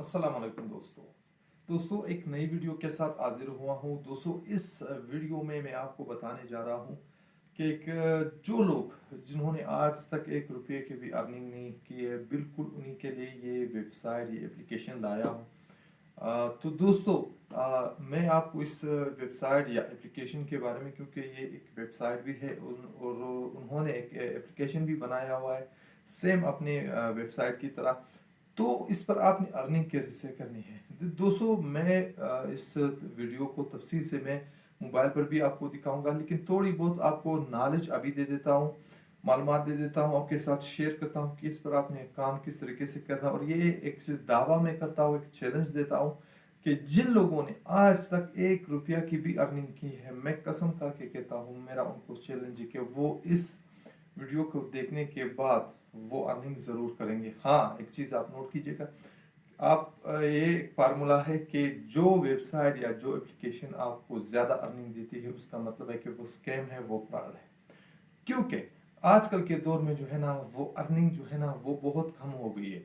अस्सलाम वालेकुम दोस्तों एक नई वीडियो के साथ हाजिर हुआ हूँ। दोस्तों इस वीडियो में मैं आपको बताने जा रहा हूँ कि जो लोग जिन्होंने आज तक 1 रुपये की भी अर्निंग नहीं की है, बिल्कुल उन्हीं के लिए ये वेबसाइट, ये एप्लीकेशन लाया हूँ। तो दोस्तों मैं आपको इस वेबसाइट या एप्लीकेशन के बारे में, क्योंकि ये एक वेबसाइट भी है और उन्होंने एक एप्लीकेशन भी बनाया हुआ है सेम अपने वेबसाइट की तरह। तो इस पर आपने अर्निंग कैसे करनी है दोस्तों, मैं इस वीडियो को तफसील से मैं मोबाइल पर भी आपको दिखाऊंगा, लेकिन थोड़ी बहुत आपको नॉलेज अभी दे देता हूँ, मालूमात दे देता हूँ, आपके साथ शेयर करता हूँ कि इस पर आपने काम किस तरीके से करना है। और ये एक दावा मैं करता हूँ, एक चैलेंज देता हूँ कि जिन लोगों ने आज तक 1 रुपया की भी अर्निंग की है, मैं कसम खा के कहता हूँ, मेरा उनको चैलेंज है कि वो इस वीडियो को देखने के बाद वो अर्निंग ज़रूर करेंगे। हाँ, एक चीज़ आप नोट कीजिएगा, आप ये एक फार्मूला है कि जो वेबसाइट या जो एप्लीकेशन आपको ज़्यादा अर्निंग देती है, उसका मतलब है कि वो स्कैम है, वो फ्रॉड है। क्योंकि आजकल के दौर में जो है ना, वो अर्निंग जो है ना वो बहुत कम हो गई है।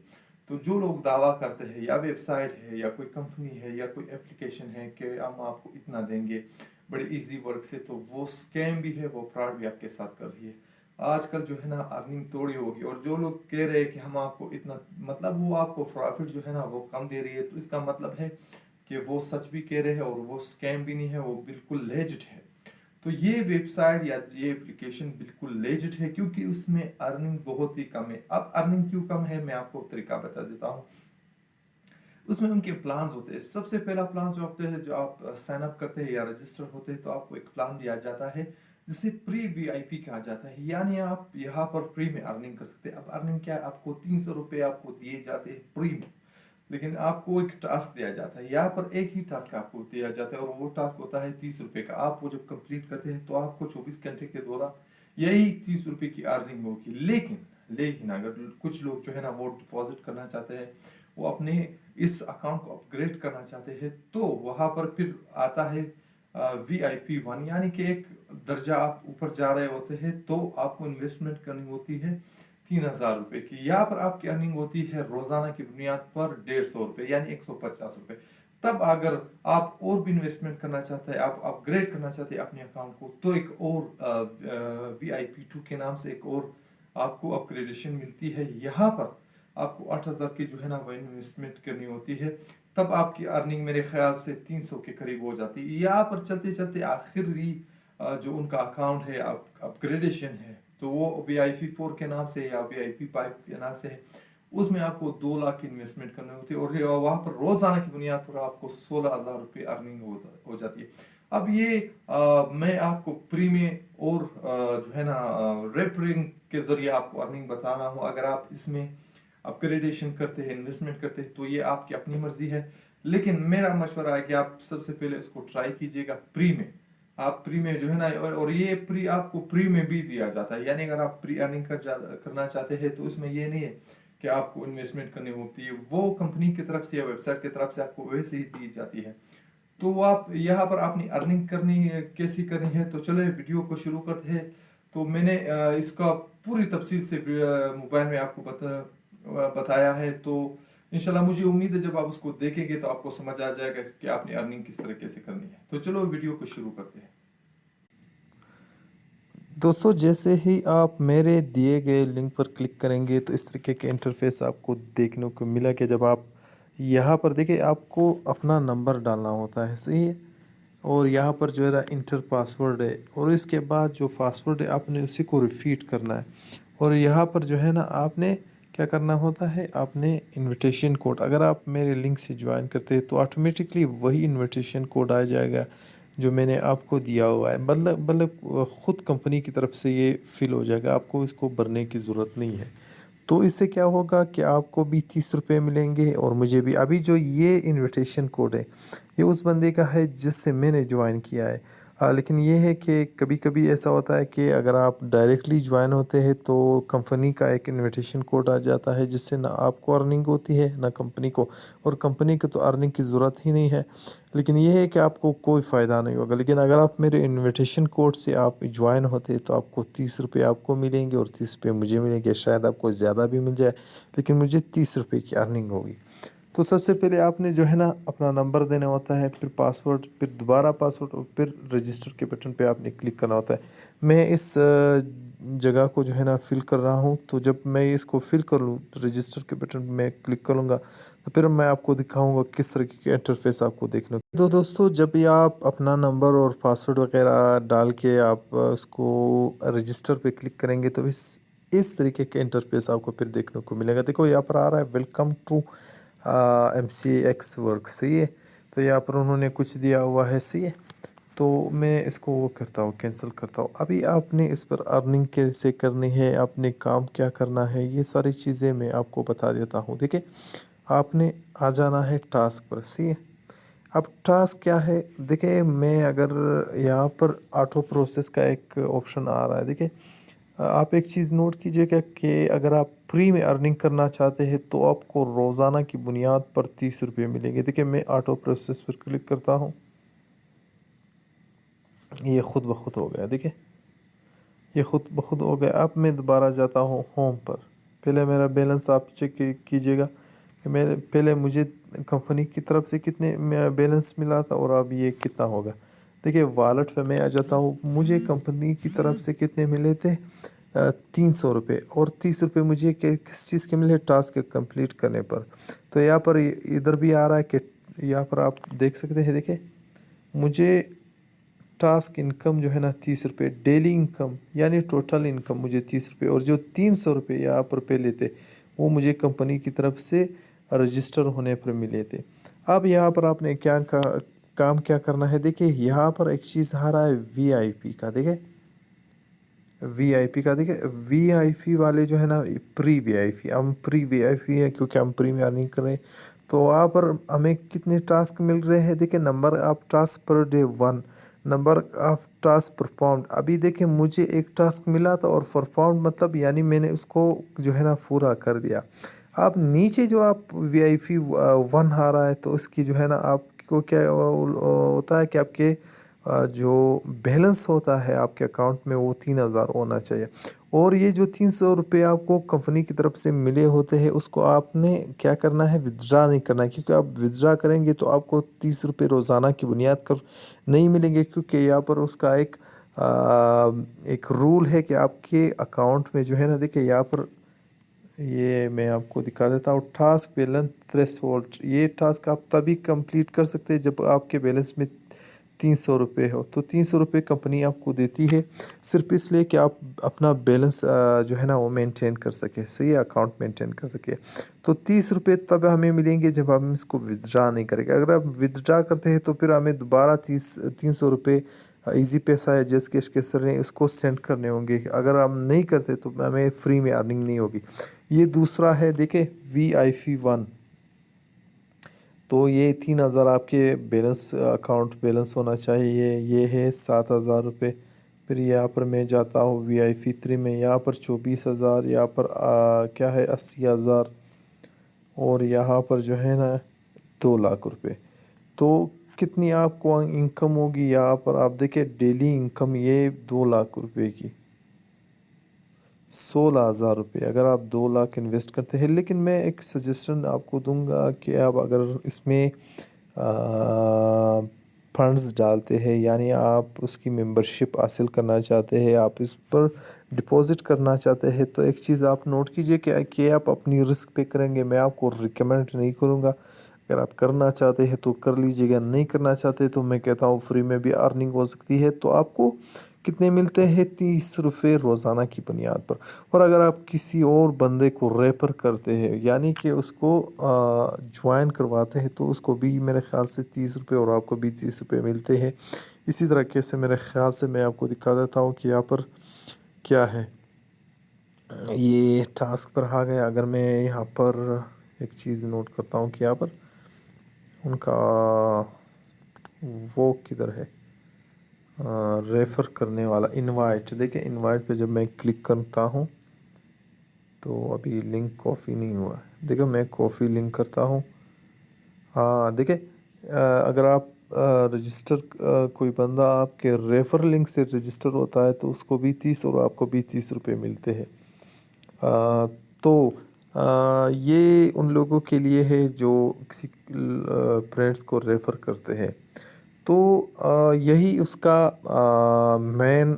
तो जो लोग दावा करते हैं, या वेबसाइट है या कोई कंपनी है या कोई एप्लीकेशन है कि हम आपको इतना देंगे बड़े इजी वर्क से, तो वो स्कैम भी है, वो फ्रॉड भी आपके साथ कर रही है। आजकल जो है ना अर्निंग थोड़ी होगी, और जो लोग कह रहे हैं कि हम आपको इतना, मतलब वो आपको प्रॉफिट जो है ना वो कम दे रही है, तो इसका मतलब है कि वो सच भी कह रहे हैं और वो स्कैम भी नहीं है, वो बिल्कुल लेजिट है। तो ये वेबसाइट या ये एप्लीकेशन बिल्कुल लेजिट है, क्योंकि उसमें अर्निंग बहुत ही कम है। अब अर्निंग क्यों कम है, मैं आपको तरीका बता देता हूँ। उसमें उनके प्लान्स होते हैं। सबसे पहला प्लान जो होते हैं, जो आप साइन अप करते हैं या रजिस्टर होते हैं, तो आपको एक प्लान दिया जाता है जिसे प्री वीआईपी कहा जाता है, यानी आप यहाँ पर फ्री में अर्निंग कर सकते हैं। अब अर्निंग क्या है, आपको 300 रुपये आपको दिए जाते हैं फ्री में, लेकिन आपको एक टास्क दिया जाता है। यहाँ पर एक ही टास्क आपको दिया जाता है, और वो टास्क होता है 30 रुपये का। आप वो जब कंप्लीट करते हैं तो आपको 24 घंटे के दौरान यही 30 रुपये की अर्निंग होगी। लेकिन लेकिन अगर कुछ लोग जो है ना वो डिपॉजिट करना चाहते हैं, वो अपने इस अकाउंट को अपग्रेड करना चाहते हैं, तो वहाँ पर फिर आता है VIP 1, यानी कि एक दर्जा आप ऊपर जा रहे होते हैं, तो आपको इन्वेस्टमेंट करनी होती है 3000 रुपये की। यहाँ पर आपकी अर्निंग होती है रोजाना की बुनियाद पर 150 रुपये, यानी 150 रुपये। तब अगर आप और भी इन्वेस्टमेंट करना चाहते हैं, आप अपग्रेड करना चाहते हैं अपने अकाउंट को, तो एक और VIP 2 के नाम से एक और आपको अपग्रेडेशन मिलती है। यहाँ पर आपको 8000 की जो है ना वो इन्वेस्टमेंट करनी होती है, तब आपकी अर्निंग मेरे ख्याल से 300 के करीब हो जाती है। यहाँ पर चलते चलते आखिरी जो उनका अकाउंट है, अपग्रेडेशन है, तो वो VIP 4 के नाम से या VIP 5 के नाम से है। उसमें आपको 2 लाख की इन्वेस्टमेंट करनी होती है, और वहाँ पर रोजाना की बुनियाद पर आपको 16,000 रुपये अर्निंग हो जाती है। अब ये मैं आपको प्री में और जो है ना रेफरिंग के जरिए आपको अर्निंग बता रहा हूँ। अगर आप इसमें अपग्रेडेशन करते हैं, इन्वेस्टमेंट करते हैं, तो ये आपकी अपनी मर्जी है, लेकिन मेरा मशवरा है कि आप सबसे पहले इसको ट्राई कीजिएगा प्री में। आप प्री में जो है ना, और ये प्री आपको प्री में भी दिया जाता है, यानी अगर आप प्री अर्निंग करना चाहते हैं, तो इसमें ये नहीं है कि आपको इन्वेस्टमेंट करनी होती है, वो कंपनी की तरफ से या वेबसाइट की तरफ से आपको वैसे ही दी जाती है। तो वो आप यहाँ पर अपनी अर्निंग करनी है, कैसी करनी है, तो चलो वीडियो को शुरू करते हैं। तो मैंने इसका पूरी तफसील से मोबाइल में आपको बताया है, तो इंशाल्लाह मुझे उम्मीद है जब आप उसको देखेंगे तो आपको समझ आ जाएगा कि आपने अर्निंग किस तरीके से करनी है। तो चलो वीडियो को शुरू करते हैं। दोस्तों, जैसे ही आप मेरे दिए गए लिंक पर क्लिक करेंगे तो इस तरीके के इंटरफेस आपको देखने को मिला कि जब आप यहाँ पर देखिए, आपको अपना नंबर डालना होता है, सही है। और यहाँ पर जो है ना इंटर पासवर्ड है, और इसके बाद जो पासवर्ड है आपने उसी को रिपीट करना है। और यहाँ पर जो है ना आपने क्या करना होता है, आपने इनविटेशन कोड, अगर आप मेरे लिंक से ज्वाइन करते हैं तो ऑटोमेटिकली वही इनविटेशन कोड आ जाएगा जो मैंने आपको दिया हुआ है। मतलब ख़ुद कंपनी की तरफ से ये फिल हो जाएगा, आपको इसको भरने की ज़रूरत नहीं है। तो इससे क्या होगा कि आपको भी 30 रुपये मिलेंगे, और मुझे भी। अभी जो ये इनविटेशन कोड है, ये उस बंदे का है जिससे मैंने ज्वाइन किया है। लेकिन ये है कि कभी कभी ऐसा होता है कि अगर आप डायरेक्टली ज्वाइन होते हैं तो कंपनी का एक इनविटेशन कोड आ जाता है, जिससे ना आपको अर्निंग होती है ना कंपनी को, और कंपनी को तो अर्निंग की ज़रूरत ही नहीं है। लेकिन ये है कि आपको कोई फ़ायदा नहीं होगा। लेकिन अगर आप मेरे इनविटेशन कोड से आप ज्वाइन होते तो आपको 30 रुपये आपको मिलेंगे, और 30 रुपये मुझे मिलेंगे। शायद आपको ज़्यादा भी मिल जाए, लेकिन मुझे 30 रुपये की अर्निंग होगी। तो सबसे पहले आपने जो है ना अपना नंबर देना होता है, फिर पासवर्ड, फिर दोबारा पासवर्ड और फिर रजिस्टर के बटन पे आपने क्लिक करना होता है। मैं इस जगह को जो है ना फिल कर रहा हूँ, तो जब मैं इसको फिल कर लूँ रजिस्टर के बटन पे मैं क्लिक करूँगा तो फिर मैं आपको दिखाऊंगा किस तरीके के इंटरफेस आपको देखने को। तो दोस्तों जब भी आप अपना नंबर और पासवर्ड वगैरह डाल के आप उसको रजिस्टर पे क्लिक करेंगे तो इस तरीके के इंटरफेस आपको फिर देखने को मिलेगा। देखो यहाँ पर आ रहा है वेलकम टू MCX वर्क, सही है। तो यहाँ पर उन्होंने कुछ दिया हुआ है, सही है। तो मैं इसको वो करता हूँ, कैंसिल करता हूँ। अभी आपने इस पर अर्निंग कैसे करनी है, आपने काम क्या करना है, ये सारी चीज़ें मैं आपको बता देता हूँ। देखिए आपने आ जाना है टास्क पर, सही है। अब टास्क क्या है, देखिए मैं अगर यहाँ पर ऑटो प्रोसेस का एक ऑप्शन आ रहा है, देखिए आप एक चीज़ नोट कीजिएगा कि अगर आप फ्री में अर्निंग करना चाहते हैं तो आपको रोज़ाना की बुनियाद पर 30 रुपये मिलेंगे। देखिए मैं ऑटो प्रोसेस पर क्लिक करता हूँ, ये खुद ब खुद हो गया। देखिए ये खुद ब खुद हो गया। अब मैं दोबारा जाता हूँ होम पर। पहले मेरा बैलेंस आप चेक कीजिएगा कि मेरे पहले मुझे कंपनी की तरफ से कितने बैलेंस मिला था और अब ये कितना होगा। देखिए वॉलेट पे मैं आ जाता हूँ, मुझे कंपनी की तरफ से कितने मिले थे, 300 रुपये, और 30 रुपये मुझे किस चीज़ के मिले, टास्क कंप्लीट करने पर। तो यहाँ पर इधर भी आ रहा है कि यहाँ पर आप देख सकते हैं, देखिए मुझे टास्क इनकम जो है ना 30 रुपये, डेली इनकम यानी टोटल इनकम मुझे 30 रुपये, और जो 300 रुपये यहाँ पर पहले थे वो मुझे कंपनी की तरफ से रजिस्टर होने पर मिले थे। अब यहाँ पर आपने काम क्या करना है, देखिए यहाँ पर एक चीज़ आ रहा है VIP का। देखिए VIP का, देखिए VIP वाले जो है ना प्री VIP, हम प्री VIP है क्योंकि हम प्री में अर्निंग कर रहे हैं। तो वहाँ पर हमें कितने टास्क मिल रहे हैं, देखिए number of task per day 1, number of task performed. अभी देखिए मुझे एक टास्क मिला था और परफॉर्म्ड मतलब यानी मैंने उसको जो है ना पूरा कर दिया। आप नीचे जो आप VIP 1 आ रहा है तो उसकी जो है ना आपको क्या होता है कि आपके जो बैलेंस होता है आपके अकाउंट में वो 3000 होना चाहिए। और ये जो 300 रुपये आपको कंपनी की तरफ से मिले होते हैं उसको आपने क्या करना है, विथड्रा नहीं करना है, क्योंकि आप विथड्रा करेंगे तो आपको 30 रुपये रोज़ाना की बुनियाद पर नहीं मिलेंगे, क्योंकि यहाँ पर उसका एक रूल है कि आपके अकाउंट में जो है ना, देखिए यहाँ पर ये मैं आपको दिखा देता हूँ, टास्क बैलेंस थ्रेशोल्ड। ये टास्क आप तभी कंप्लीट कर सकते हैं जब आपके बैलेंस में 300 रुपये हो। तो 300 रुपये कंपनी आपको देती है सिर्फ इसलिए कि आप अपना बैलेंस जो है ना वो मेंटेन कर सके, सही है, अकाउंट मेंटेन कर सके। तो 30 रुपये तब हमें मिलेंगे जब हम इसको विथड्रा नहीं करेंगे। अगर आप विथड्रा करते हैं तो फिर हमें दोबारा 300 रुपये इजी पैसा या जस्ट कैश के सर ने उसको सेंड करने होंगे। अगर हम नहीं करते तो हमें फ्री में अर्निंग नहीं होगी। ये दूसरा है, देखे VIP 1, तो ये 3000 आपके बैलेंस अकाउंट बैलेंस होना चाहिए। ये है 7000 रुपये। फिर यहाँ पर मैं जाता हूँ VIP 3 में, यहाँ पर 24,000, यहाँ पर क्या है 80,000, और यहाँ पर जो है ना 2 लाख रुपये। तो कितनी आपको इनकम होगी यहाँ पर आप देखिए, डेली इनकम ये 2 लाख रुपये की, 16,000 रुपये अगर आप 2 लाख इन्वेस्ट करते हैं। लेकिन मैं एक सजेशन आपको दूंगा कि आप अगर इसमें फंड्स डालते हैं, यानी आप उसकी मेंबरशिप हासिल करना चाहते हैं, आप इस पर डिपॉजिट करना चाहते हैं, तो एक चीज़ आप नोट कीजिए कि आप अपनी रिस्क पे करेंगे। मैं आपको रिकमेंड नहीं करूँगा। अगर आप करना चाहते हैं तो कर लीजिएगा, नहीं करना चाहते तो मैं कहता हूँ फ्री में भी अर्निंग हो सकती है। तो आपको कितने मिलते हैं, 30 रुपये रोज़ाना की बुनियाद पर। और अगर आप किसी और बंदे को रेफर करते हैं यानी कि उसको ज्वाइन करवाते हैं तो उसको भी मेरे ख़्याल से 30 रुपये और आपको भी 30 रुपये मिलते हैं। इसी तरीके से मेरे ख़्याल से मैं आपको दिखा देता हूँ कि यहाँ पर क्या है। ये टास्क पर आ गया। अगर मैं यहाँ पर एक चीज़ नोट करता हूँ कि यहाँ पर उनका वो किधर है, रेफ़र करने वाला इनवाइट। देखिए इनवाइट पे जब मैं क्लिक करता हूँ तो अभी लिंक कॉपी नहीं हुआ है। देखो मैं कॉपी लिंक करता हूँ। हाँ देखिए अगर आप रजिस्टर कोई बंदा आपके रेफ़र लिंक से रजिस्टर होता है तो उसको भी 30 और आपको भी 30 रुपये मिलते हैं। तो یہ ان لوگوں کے لیے ہے جو کسی فرینڈس کو ریفر کرتے ہیں. تو یہی اس کا مین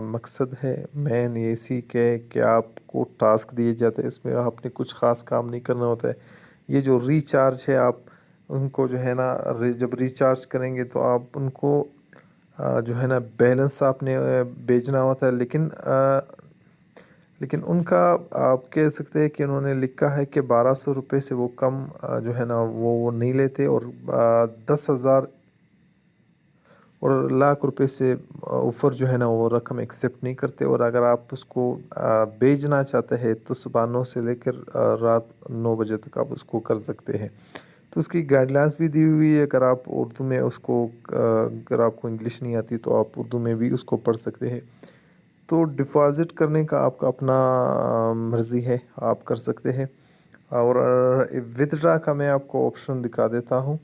مقصد ہے. مین اسی کہ آپ کو ٹاسک دیے جاتے ہیں، اس میں آپ نے کچھ خاص کام نہیں کرنا ہوتا ہے. یہ جو ریچارج ہے، آپ ان کو جو ہے نا جب ریچارج کریں گے تو آپ ان کو جو ہے نا بیلنس آپ نے بھیجنا ہوتا ہے. لیکن ان کا آپ کہہ سکتے ہیں کہ انہوں نے لکھا ہے کہ 1200 روپے سے وہ کم جو ہے نا وہ نہیں لیتے، اور 10,000 اور لاکھ روپے سے اوپر جو ہے نا وہ رقم ایکسیپٹ نہیں کرتے. اور اگر آپ اس کو بھیجنا چاہتے ہیں تو صبح 9 سے لے کر رات 9 بجے تک آپ اس کو کر سکتے ہیں. تو اس کی گائیڈ لائنس بھی دی ہوئی ہے. اگر آپ اردو میں اس کو اگر آپ کو انگلش نہیں آتی تو آپ اردو میں بھی اس کو پڑھ سکتے ہیں. تو ڈپازٹ کرنے کا آپ کا اپنا مرضی ہے، آپ کر سکتے ہیں. اور ودڈرا کا میں آپ کو آپشن دکھا دیتا ہوں.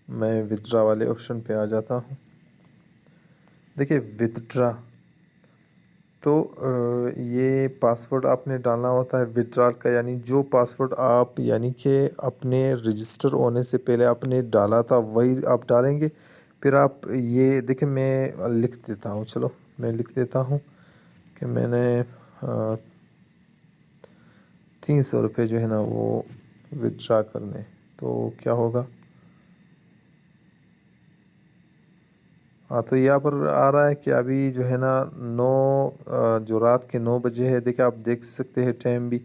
میں ودڈرا والے آپشن پہ آ جاتا ہوں. دیکھیے ودڈرا تو یہ پاسورڈ آپ نے ڈالنا ہوتا ہے ودڈرا کا، یعنی جو پاسورڈ آپ یعنی کہ اپنے رجسٹر ہونے سے پہلے آپ نے ڈالا تھا وہی آپ ڈالیں گے. پھر آپ یہ دیکھیں، میں لکھ دیتا ہوں، چلو میں لکھ دیتا ہوں کہ میں نے 300 روپے جو ہے نا وہ ودڈرا کرنے. تو کیا ہوگا؟ ہاں، تو یہاں پر آ رہا ہے کہ ابھی جو ہے نا جو رات کے 9 بجے ہے. دیکھیں آپ دیکھ سکتے ہیں ٹائم بھی.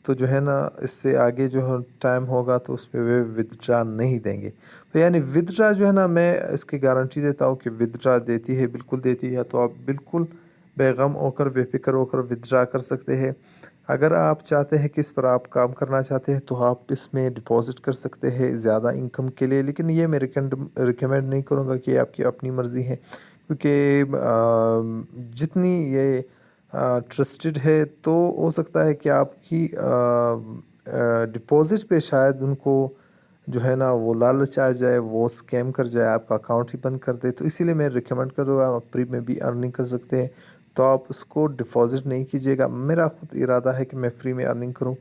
تو جو ہے نا اس سے آگے جو ٹائم ہوگا تو اس پہ وہ ودڈرا نہیں دیں گے. تو یعنی ودڈرا جو ہے نا میں اس کی گارنٹی دیتا ہوں کہ ودڈرا دیتی ہے، بالکل دیتی ہے. تو آپ بالکل بے غم ہو کر بے فکر ہو کر ودڈرا کر سکتے ہیں. اگر آپ چاہتے ہیں کہ اس پر آپ کام کرنا چاہتے ہیں تو آپ اس میں ڈپازٹ کر سکتے ہیں زیادہ انکم کے لیے. لیکن یہ میں ریکمینڈ نہیں کروں گا کہ آپ کی اپنی مرضی ہے، کیونکہ جتنی یہ ٹرسٹڈ ہے تو ہو سکتا ہے کہ آپ کی ڈپازٹ پہ شاید ان کو جو ہے نا وہ لالچ آ جائے، وہ اسکیم کر جائے، آپ کا اکاؤنٹ ہی بند کر دے. تو اسی لیے میں ریکمینڈ کروں گا، آپ فری میں بھی ارننگ کر سکتے ہیں. تو آپ اس کو ڈپازٹ نہیں کیجیے گا. میرا خود ارادہ ہے کہ میں فری میں ارننگ کروں،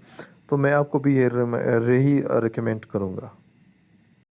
تو میں آپ کو بھی یہی ریکمینڈ کروں گا.